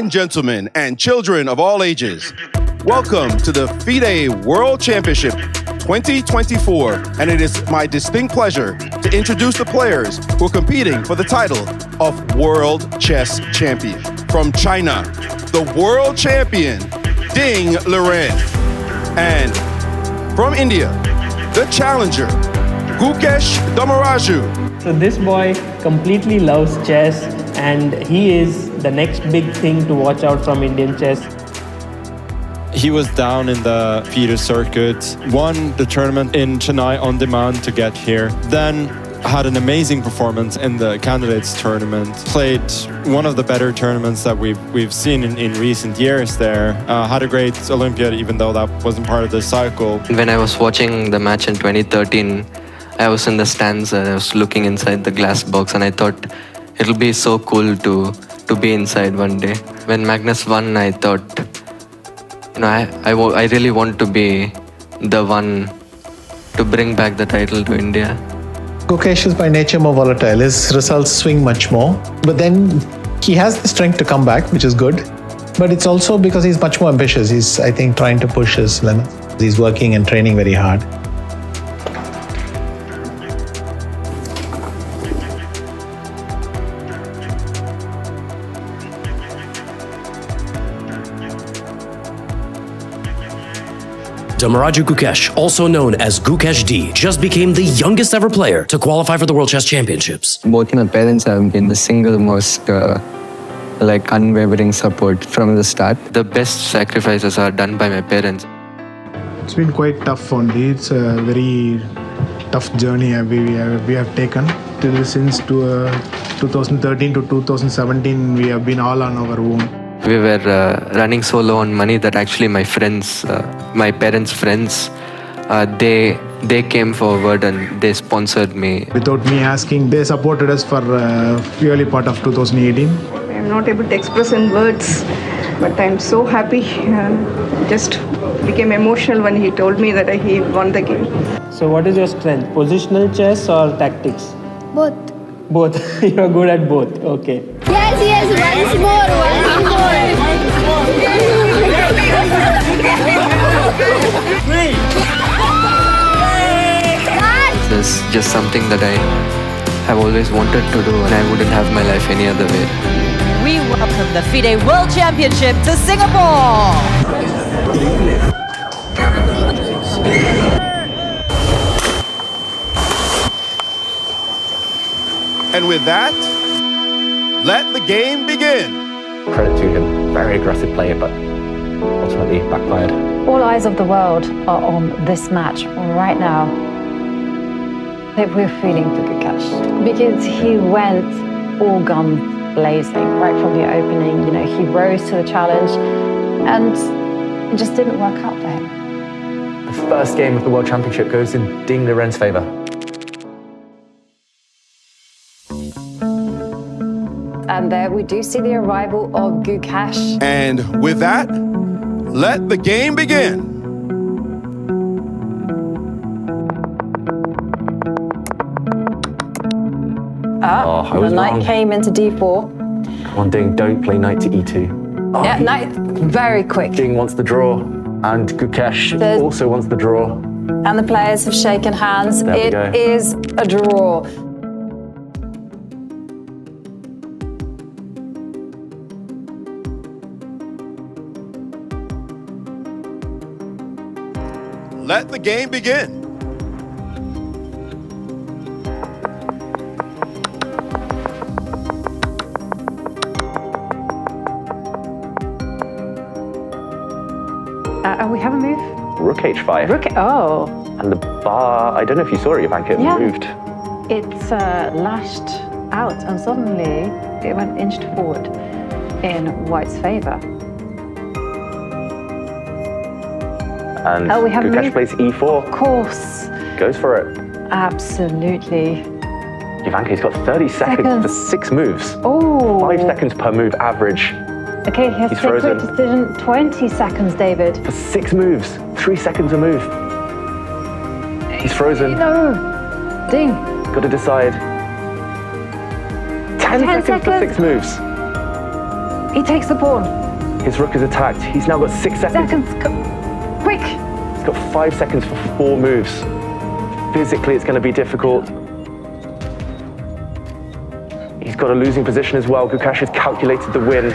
and gentlemen, and children of all ages, welcome to the FIDE World Championship 2024, and it is my distinct pleasure to introduce the players who are competing for the title of World Chess Champion. From China, the World Champion, Ding Liren. And from India, the challenger, Gukesh D. So this boy completely loves chess, and he is the next big thing to watch out from Indian chess. He was down in the feeder circuit, won the tournament in Chennai on demand to get here, then had an amazing performance in the candidates tournament, played one of the better tournaments that we've seen in recent years there, had a great Olympiad even though that wasn't part of the cycle. When I was watching the match in 2013, I was in the stands and I was looking inside the glass box, and I thought it'll be so cool to be inside one day. When Magnus won, I thought, I really want to be the one to bring back the title to India. Gukesh is by nature more volatile. His results swing much more. But then he has the strength to come back, which is good. But it's also because he's much more ambitious. He's, I think, trying to push his limits. He's working and training very hard. Dhamaraju Gukesh, also known as Gukesh D, just became the youngest ever player to qualify for the World Chess Championships. Both my parents have been the single most unwavering support from the start. The best sacrifices are done by my parents. It's been quite tough only. It's a very tough journey we have taken. Since 2013 to 2017, we have been all on our own. We were running so low on money that actually my friends, my parents' friends, they came forward and they sponsored me. Without me asking, they supported us for early part of 2018. I'm not able to express in words, but I'm so happy. Just became emotional when he told me that he won the game. So what is your strength? Positional chess or tactics? Both. Both. You're good at both. Okay. Yes, once more. This is just something that I have always wanted to do, and I wouldn't have my life any other way. We welcome the FIDE World Championship to Singapore. And with that, let the game begin. Credit to him, very aggressive player, but ultimately backfired. All eyes of the world are on this match right now. That we're feeling for Gukesh because he went all guns blazing right from the opening. He rose to the challenge, and it just didn't work out for him. The first game of the World Championship goes in Ding Liren's favour. And there we do see the arrival of Gukesh. And with that, let the game begin. The knight came into d4. Come on, Ding, don't play knight to e2. Yeah, knight, very quick. Ding wants the draw, and Gukesh also wants the draw. And the players have shaken hands. It is a draw. Let the game begin. We have a move? Rook h5. Rook, oh. And the bar, I don't know if you saw it, Ivanka, it moved. It's lashed out, and suddenly it went inched forward in White's favour. And we have Gukesh move. plays e4. Of course. Goes for it. Absolutely. Ivanka's got 30 seconds for 6 moves. Oh. 5 seconds per move average. Okay, he has to take a quick decision. 20 seconds, David. For 6 moves, 3 seconds a move. He's frozen. No. Ding. Got to decide. 10 seconds for 6 moves. He takes the pawn. His rook is attacked. He's now got 6 seconds. Quick. He's got 5 seconds for 4 moves. Physically, it's going to be difficult. He's got a losing position as well. Gukesh has calculated the win.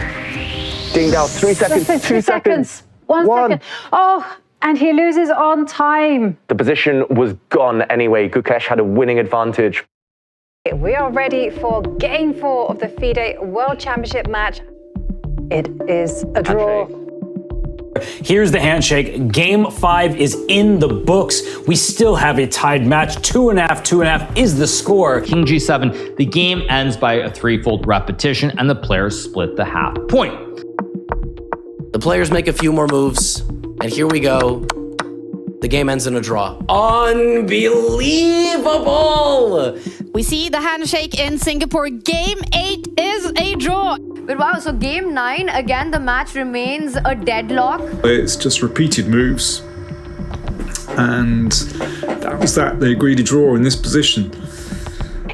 Ding now, 3 seconds, 2 seconds. 1 second. Oh, and he loses on time. The position was gone anyway. Gukesh had a winning advantage. We are ready for Game 4 of the FIDE World Championship match. It is a draw. Here's the handshake. Game 5 is in the books. We still have a tied match. 2.5, 2.5 is the score. King G7, the game ends by a threefold repetition and the players split the half point. The players make a few more moves, and here we go. The game ends in a draw. Unbelievable! We see the handshake in Singapore. Game 8 is a draw. But wow, so game 9, again, the match remains a deadlock. It's just repeated moves. And that was that. They agreed a draw in this position.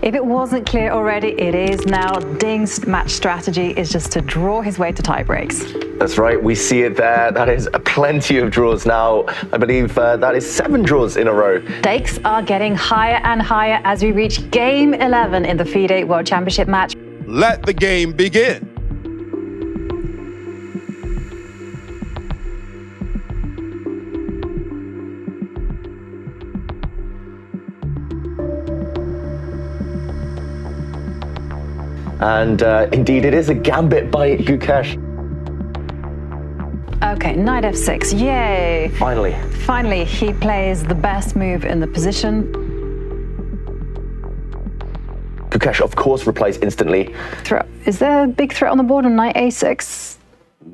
If it wasn't clear already, it is now. Ding's match strategy is just to draw his way to tie breaks. That's right, we see it there. That is plenty of draws now. I believe that is 7 draws in a row. Stakes are getting higher and higher as we reach Game 11 in the FIDE World Championship match. Let the game begin. And indeed, it is a gambit by Gukesh. Okay, knight f6, yay! Finally. Finally, he plays the best move in the position. Gukesh, of course, replies instantly. Is there a big threat on the board on knight a6?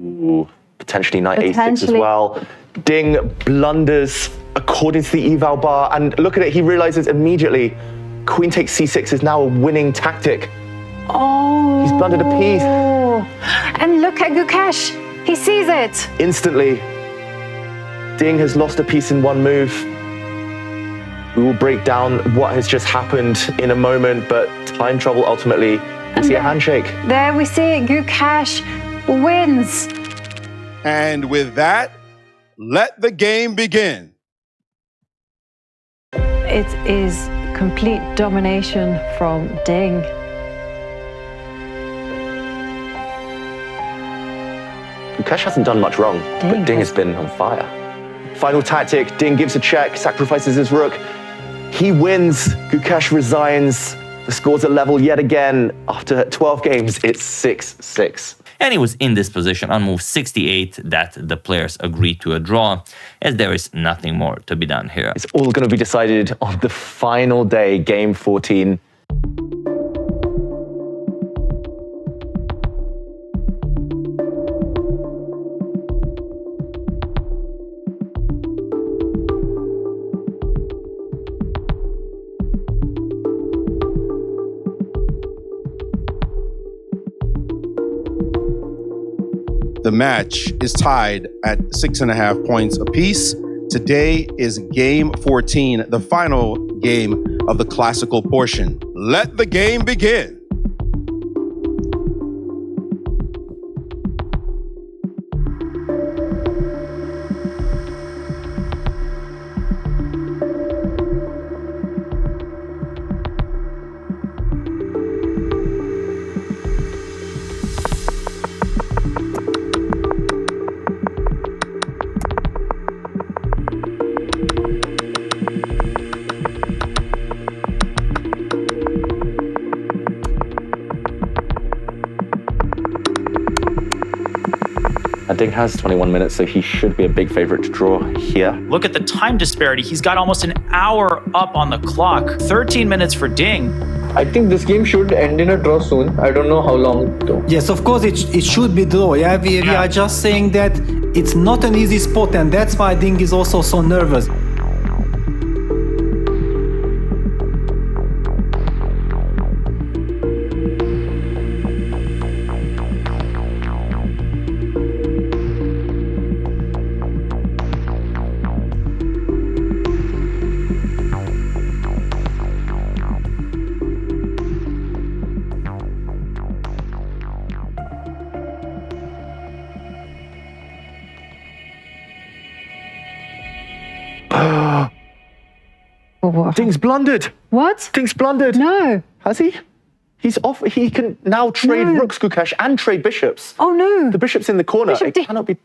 Ooh, potentially knight a6 as well. Ding blunders according to the eval bar, and look at it, he realizes immediately queen takes c6 is now a winning tactic. Oh! He's blundered a piece. And look at Gukesh. He sees it. Instantly. Ding has lost a piece in one move. We will break down what has just happened in a moment, but time trouble ultimately. We see a handshake. There we see it. Gukesh wins. And with that, let the game begin. It is complete domination from Ding. Gukesh hasn't done much wrong, but Ding has been on fire. Final tactic, Ding gives a check, sacrifices his rook. He wins, Gukesh resigns. The scores are level yet again. After 12 games, it's 6-6. And it was in this position on move 68 that the players agreed to a draw, as there is nothing more to be done here. It's all going to be decided on the final day, game 14. The match is tied at 6.5 points apiece. Today is game 14, the final game of the classical portion. Let the game begin. Ding has 21 minutes, so he should be a big favorite to draw here. Look at the time disparity. He's got almost an hour up on the clock. 13 minutes for Ding. I think this game should end in a draw soon. I don't know how long though. Yes, of course it should be draw. Yeah, we are just saying that it's not an easy spot, and that's why Ding is also so nervous. what? Ding's blundered. What? Ding's blundered. No. Has he? He's off. He can now trade rooks, Gukesh, and trade bishops. Oh no. The bishop's in the corner. Bishop It cannot be.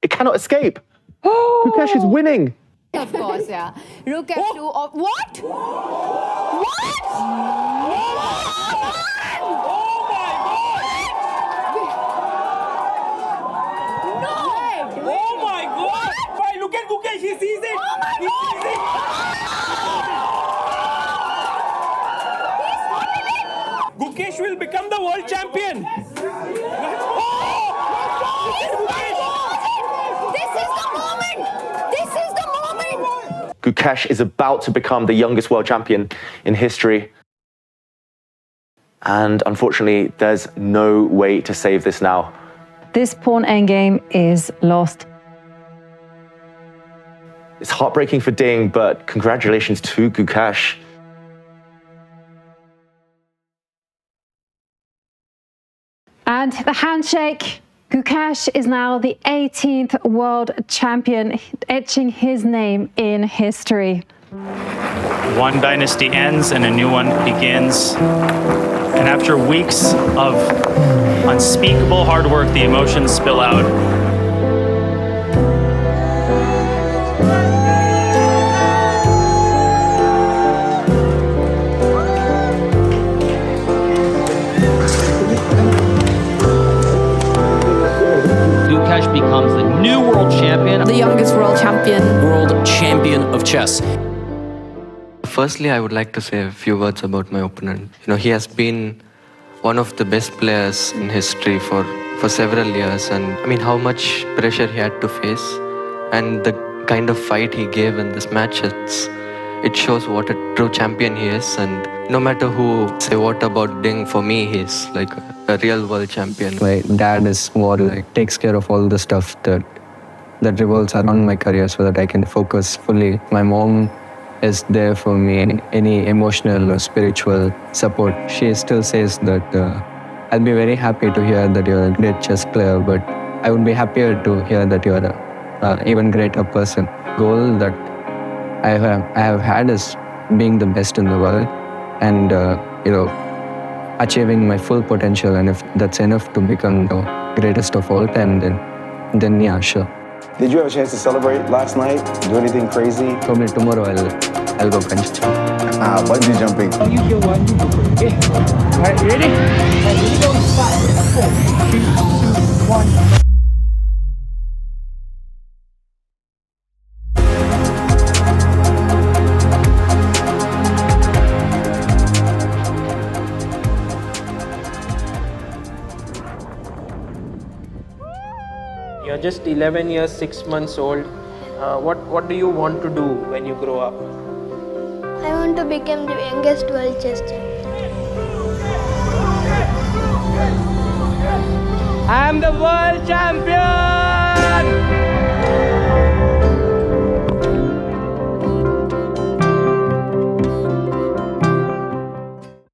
It cannot escape. Gukesh is winning. Of course, yeah. Rook F2. What? What? Oh my God! Why, look at Gukesh, he sees it! He sees it! Gukesh will become the world champion! This is the moment! This is the moment! Gukesh is about to become the youngest world champion in history. And unfortunately, there's no way to save this now. This pawn endgame is lost. It's heartbreaking for Ding, but congratulations to Gukesh. And the handshake. Gukesh is now the 18th world champion, etching his name in history. One dynasty ends and a new one begins. And after weeks of unspeakable hard work, the emotions spill out. Gukesh becomes the new world champion. The youngest world champion. World champion of chess. Firstly, I would like to say a few words about my opponent. He has been one of the best players in history for several years, and I mean how much pressure he had to face and the kind of fight he gave in this match, it shows what a true champion he is. And no matter who say what about Ding, for me he's like a real world champion. My dad is what takes care of all the stuff that revolves around my career so that I can focus fully. My mom is there for me, any emotional or spiritual support. She still says that I'll be very happy to hear that you're a great chess player, but I would be happier to hear that you're an even greater person. Goal that I have had is being the best in the world and achieving my full potential, and if that's enough to become the greatest of all time, then yeah, sure. Did you have a chance to celebrate last night? Do anything crazy? Probably tomorrow I'll go punch. Bungee jumping. You hear one, you go for it. Okay. All right, you ready? All right, here we go. 5, 4, 3, 2, 1. You're just 11 years, 6 months old. What do you want to do when you grow up? I want to become the youngest world chess champion. I'm the world champion!